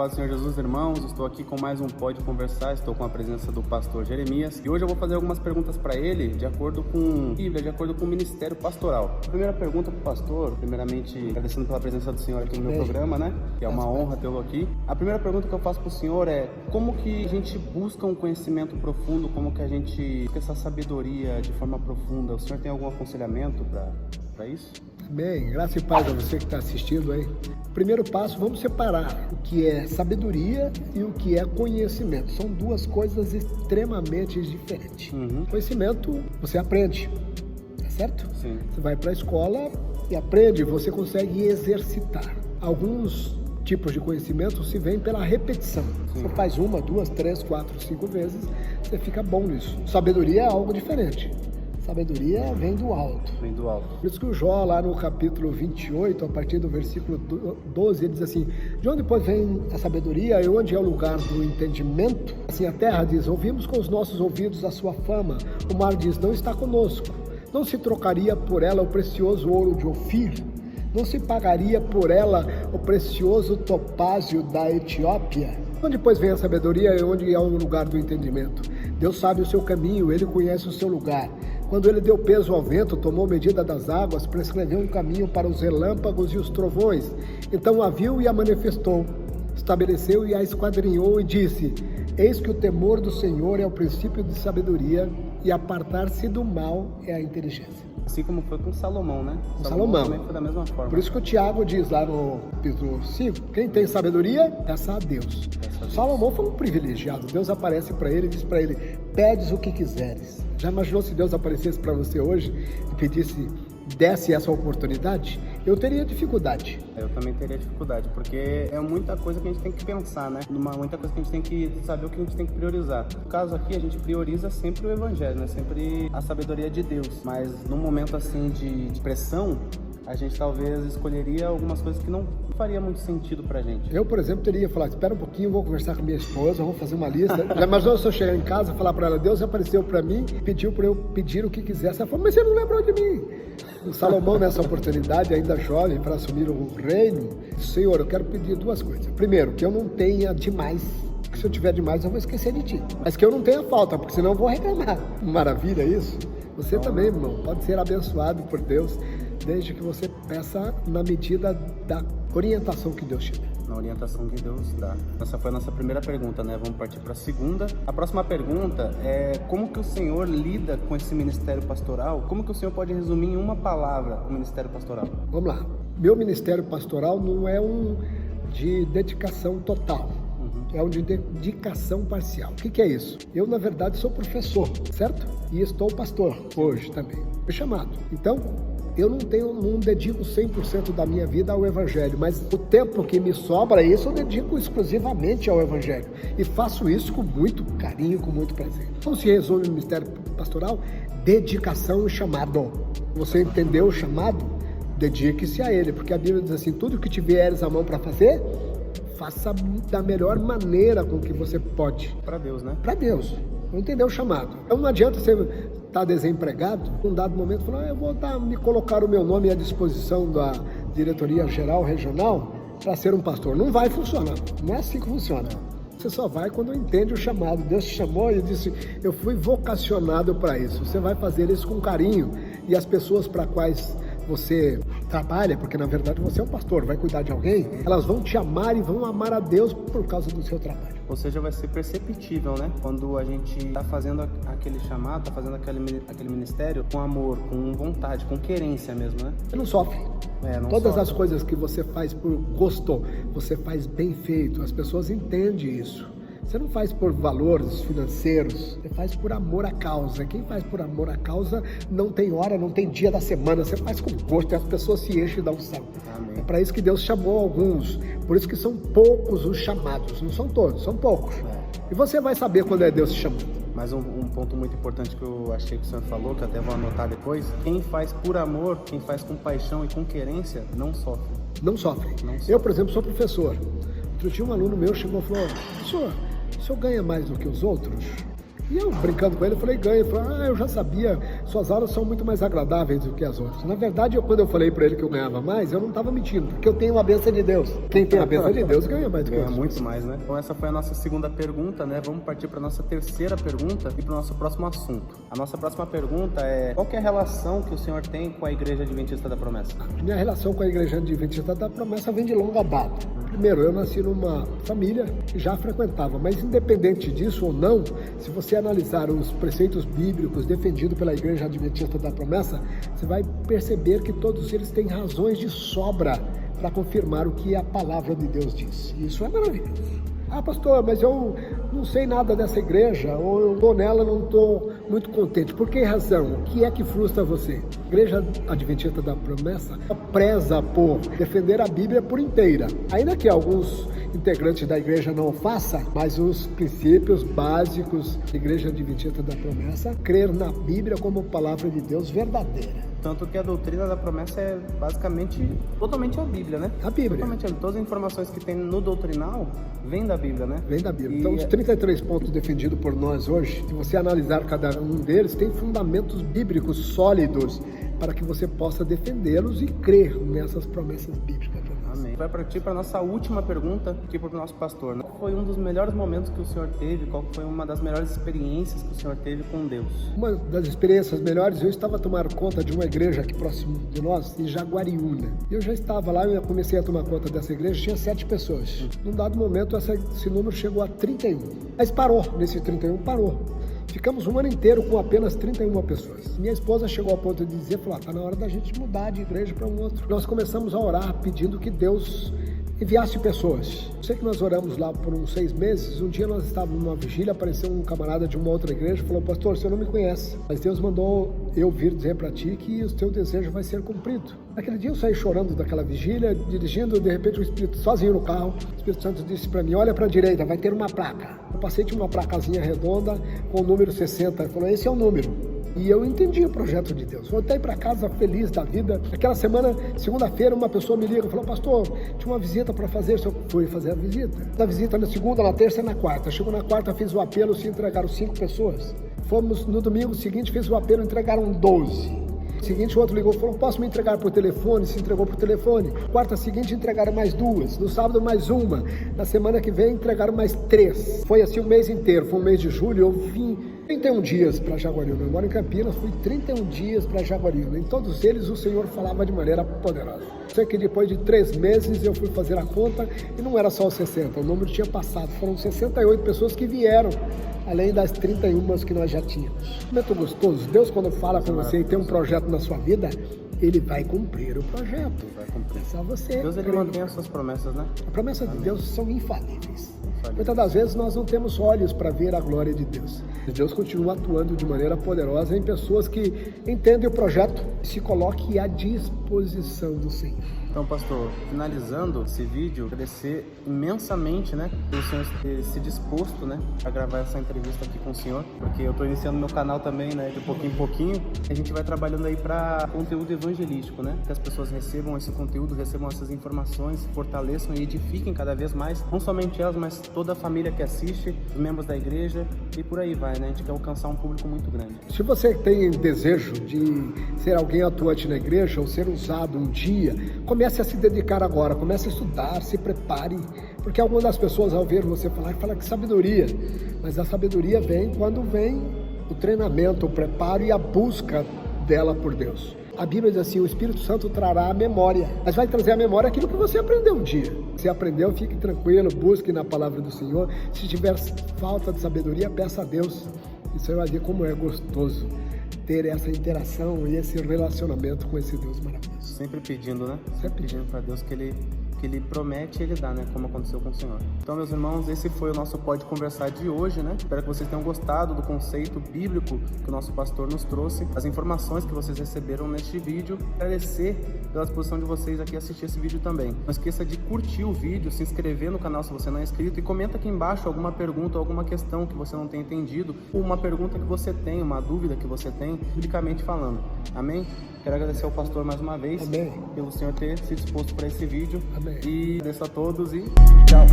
paz do Senhor Jesus, irmãos. Estou aqui com mais um Pode Conversar. Estou com a presença do pastor Jeremias. E hoje eu vou fazer algumas perguntas para ele, de acordo com a Bíblia, de acordo com o ministério pastoral. A primeira pergunta para o pastor, primeiramente agradecendo pela presença do senhor aqui no meu programa, né? Que é uma honra tê-lo aqui. A primeira pergunta que eu faço para o senhor é: como que a gente busca um conhecimento profundo? Como que a gente busca essa sabedoria de forma profunda? O senhor tem algum aconselhamento para isso? Bem, graça e paz a você que está assistindo aí. Primeiro passo, vamos separar o que é sabedoria e o que é conhecimento. São duas coisas extremamente diferentes. Conhecimento, você aprende, tá certo? Sim. Você vai para a escola e aprende, você consegue exercitar. Alguns tipos de conhecimento se vêm pela repetição. Você faz 1, 2, 3, 4, 5 vezes, você fica bom nisso. Sabedoria é algo diferente. Sabedoria vem do alto. Vem do alto. Por isso que o Jó, lá no capítulo 28, a partir do versículo 12, ele diz assim: de onde, pois, vem a sabedoria e onde é o lugar do entendimento? Assim, a terra diz: ouvimos com os nossos ouvidos a sua fama. O mar diz: não está conosco. Não se trocaria por ela o precioso ouro de Ofir? Não se pagaria por ela o precioso topázio da Etiópia? Onde, pois, vem a sabedoria e onde é o lugar do entendimento? Deus sabe o seu caminho, Ele conhece o seu lugar. Quando Ele deu peso ao vento, tomou medida das águas, prescreveu um caminho para os relâmpagos e os trovões. Então a viu e a manifestou, estabeleceu e a esquadrinhou e disse: eis que o temor do Senhor é o princípio de sabedoria e apartar-se do mal é a inteligência. Assim como foi com Salomão, né? Salomão também foi da mesma forma. Por isso que o Tiago diz lá no capítulo 5, quem tem sabedoria, peça a Deus. Salomão foi um privilegiado. Deus aparece para ele e diz para ele: pedes o que quiseres. Já imaginou se Deus aparecesse para você hoje e desse essa oportunidade? Eu teria dificuldade. Eu também teria dificuldade, porque é muita coisa que a gente tem que pensar, né? Muita coisa que a gente tem que saber o que a gente tem que priorizar. No caso aqui, a gente prioriza sempre o evangelho, né? Sempre a sabedoria de Deus. Mas num momento assim de pressão, a gente talvez escolheria algumas coisas que não faria muito sentido pra gente. Eu, por exemplo, teria falado: espera um pouquinho, vou conversar com minha esposa, vou fazer uma lista. Já imaginou se eu chegar em casa e falar pra ela: Deus apareceu pra mim, pediu pra eu pedir o que quisesse. Ela falou: mas você não lembrou de mim? O Salomão, nessa oportunidade, ainda jovem, para assumir o reino, disse: Senhor, eu quero pedir duas coisas. Primeiro, que eu não tenha demais, porque se eu tiver demais eu vou esquecer de ti. Mas que eu não tenha falta, porque senão eu vou reclamar. Maravilha isso? Você também, irmão, pode ser abençoado por Deus, desde que você peça na medida da orientação que Deus te dá. Na orientação que Deus dá. Essa foi a nossa primeira pergunta, né? Vamos partir para a segunda. A próxima pergunta é: como que o Senhor lida com esse ministério pastoral? Como que o Senhor pode resumir em uma palavra o ministério pastoral? Vamos lá. Meu ministério pastoral não é um de dedicação total. É um de dedicação parcial. O que é isso? Eu, na verdade, sou professor, certo? E estou pastor hoje também. Fui chamado. Então, eu não dedico 100% da minha vida ao Evangelho, mas o tempo que me sobra, isso eu dedico exclusivamente ao Evangelho. E faço isso com muito carinho, com muito prazer. Como se resume o ministério pastoral? Dedicação e chamado. Você entendeu o chamado? Dedique-se a ele, porque a Bíblia diz assim: tudo que tiveres a mão para fazer, faça da melhor maneira com que você pode. Para Deus, né? Para Deus. Não entendeu o chamado. Então não adianta você estar desempregado, num dado momento falar: eu vou me colocar o meu nome à disposição da diretoria geral regional para ser um pastor. Não vai funcionar. Não é assim que funciona. Você só vai quando entende o chamado. Deus te chamou e disse: eu fui vocacionado para isso. Você vai fazer isso com carinho. E as pessoas para quais você trabalha, porque na verdade você é um pastor, vai cuidar de alguém, elas vão te amar e vão amar a Deus por causa do seu trabalho. Ou seja, vai ser perceptível, né? Quando a gente está fazendo aquele chamado, está fazendo aquele ministério com amor, com vontade, com querência mesmo, né? Você não sofre. Todas as coisas que você faz por gosto, você faz bem feito. As pessoas entendem isso. Você não faz por valores financeiros, você faz por amor à causa. Quem faz por amor à causa não tem hora, não tem dia da semana, você faz com gosto e as pessoas se enchem da unção. É para isso que Deus chamou alguns, por isso que são poucos os chamados, não são todos, são poucos. E você vai saber quando é Deus te chamando. Mas um ponto muito importante que eu achei que o senhor falou, que eu até vou anotar depois: quem faz por amor, quem faz com paixão e com querência, não sofre. Não sofre. Eu, por exemplo, sou professor. Outro dia um aluno meu chegou e falou: o senhor ganha mais do que os outros? E eu, brincando com ele, falei: ganho. Ele falou: eu já sabia, suas aulas são muito mais agradáveis do que as outras. Na verdade, quando eu falei para ele que eu ganhava mais, eu não estava mentindo, porque eu tenho a bênção de Deus. Quem tem a bênção de Deus ganha mais do que outros. Muito mais, né? Então essa foi a nossa segunda pergunta, né? Vamos partir para a nossa terceira pergunta e para o nosso próximo assunto. A nossa próxima pergunta é: qual que é a relação que o senhor tem com a Igreja Adventista da Promessa? Minha relação com a Igreja Adventista da Promessa vem de longa data. Primeiro, eu nasci numa família que já frequentava, mas independente disso ou não, se você analisar os preceitos bíblicos defendidos pela Igreja Adventista da Promessa, você vai perceber que todos eles têm razões de sobra para confirmar o que a palavra de Deus diz. E isso é maravilhoso. Ah, pastor, mas eu não sei nada dessa igreja, ou eu estou nela e não estou muito contente. Por que razão? O que é que frustra você? A Igreja Adventista da Promessa preza por defender a Bíblia por inteira. Ainda que alguns integrantes da igreja não o façam, mas os princípios básicos da Igreja Adventista da Promessa, crer na Bíblia como palavra de Deus verdadeira. Tanto que a doutrina da promessa é basicamente totalmente a Bíblia, né? A Bíblia. Totalmente, todas as informações que tem no doutrinal vêm da Bíblia, né? Vem da Bíblia. Então, os 33 pontos defendidos por nós hoje, se você analisar cada um deles, tem fundamentos bíblicos sólidos para que você possa defendê-los e crer nessas promessas bíblicas. Amém. Vai partir para a nossa última pergunta aqui para o nosso pastor, né? Qual foi um dos melhores momentos que o senhor teve? Qual foi uma das melhores experiências que o senhor teve com Deus? Uma das experiências melhores, eu estava a tomar conta de uma igreja aqui próximo de nós, em Jaguariúna. Eu já estava lá, eu comecei a tomar conta dessa igreja, tinha 7 pessoas. Num dado momento, esse número chegou a 31. Mas parou, nesse 31 parou. Ficamos um ano inteiro com apenas 31 pessoas. Minha esposa chegou ao ponto de dizer, falou, tá na hora da gente mudar de igreja para um outro. Nós começamos a orar pedindo que Deus enviasse pessoas. Eu sei que nós oramos lá por uns 6 meses. Um dia nós estávamos numa vigília, apareceu um camarada de uma outra igreja e falou, pastor, você não me conhece, mas Deus mandou eu vir dizer para ti que o teu desejo vai ser cumprido. Naquele dia eu saí chorando daquela vigília, dirigindo, de repente o Espírito, sozinho no carro, o Espírito Santo disse para mim, olha para a direita, vai ter uma placa. Eu passei de uma placazinha redonda com o número 60, ele falou, esse é o número. E eu entendi o projeto de Deus. Voltei para casa feliz da vida. Aquela semana, segunda-feira, uma pessoa me liga e falou, pastor, tinha uma visita para fazer. Eu fui fazer a visita. Da visita na segunda, na terça e na quarta. Chegou na quarta, fiz o apelo, se entregaram 5 pessoas. Fomos no domingo seguinte, fiz o apelo, entregaram 12. No seguinte, o outro ligou e falou, posso me entregar por telefone? Se entregou por telefone. Quarta seguinte, entregaram mais 2. No sábado, mais 1. Na semana que vem, entregaram mais 3. Foi assim o mês inteiro. Foi um mês de julho, eu vim 31 dias para Jaguariúna. Eu moro em Campinas, fui 31 dias para Jaguariúna. Em todos eles, o Senhor falava de maneira poderosa. Sei que depois de 3 meses, eu fui fazer a conta e não era só os 60. O número tinha passado. Foram 68 pessoas que vieram, além das 31 que nós já tínhamos. Momento gostoso. Deus, quando fala com você e tem um projeto na sua vida, Ele vai cumprir o projeto. Vai cumprir. É só você. Deus, Ele mantém as suas promessas, né? As promessas de Deus são infalíveis. Muitas das vezes nós não temos olhos para ver a glória de Deus. Deus continua atuando de maneira poderosa em pessoas que entendem o projeto e se coloquem à disposição do Senhor. Então, pastor, finalizando esse vídeo, agradecer imensamente, né, pelo senhor ter se disposto, né, a gravar essa entrevista aqui com o senhor, porque eu estou iniciando meu canal também, né, de pouquinho em pouquinho. A gente vai trabalhando aí para conteúdo evangelístico, né, que as pessoas recebam esse conteúdo, recebam essas informações, fortaleçam e edifiquem cada vez mais, não somente elas, mas toda a família que assiste, os membros da igreja e por aí vai, né, a gente quer alcançar um público muito grande. Se você tem desejo de ser alguém atuante na igreja ou ser usado um dia, comece a se dedicar agora, comece a estudar, se prepare, porque algumas das pessoas ao ver você falar, fala que sabedoria, mas a sabedoria vem quando vem o treinamento, o preparo e a busca dela por Deus. A Bíblia diz assim, o Espírito Santo trará a memória, mas vai trazer à memória aquilo que você aprendeu um dia. Se aprendeu, fique tranquilo, busque na palavra do Senhor. Se tiver falta de sabedoria, peça a Deus, e você vai ver como é gostoso ter essa interação e esse relacionamento com esse Deus maravilhoso. Sempre pedindo, né? Sempre pedindo para Deus que Ele promete e Ele dá, né? Como aconteceu com o Senhor. Então, meus irmãos, esse foi o nosso Pode Conversar de hoje, né? Espero que vocês tenham gostado do conceito bíblico que o nosso pastor nos trouxe, as informações que vocês receberam neste vídeo. Agradecer pela disposição de vocês aqui assistir esse vídeo também. Não esqueça de curtir o vídeo, se inscrever no canal se você não é inscrito e comenta aqui embaixo alguma pergunta, alguma questão que você não tenha entendido, ou uma pergunta que você tem, uma dúvida que você tem, biblicamente falando. Amém? Quero agradecer ao pastor mais uma vez. Amém. Pelo senhor ter se disposto para esse vídeo. Amém. E agradeço a todos e tchau.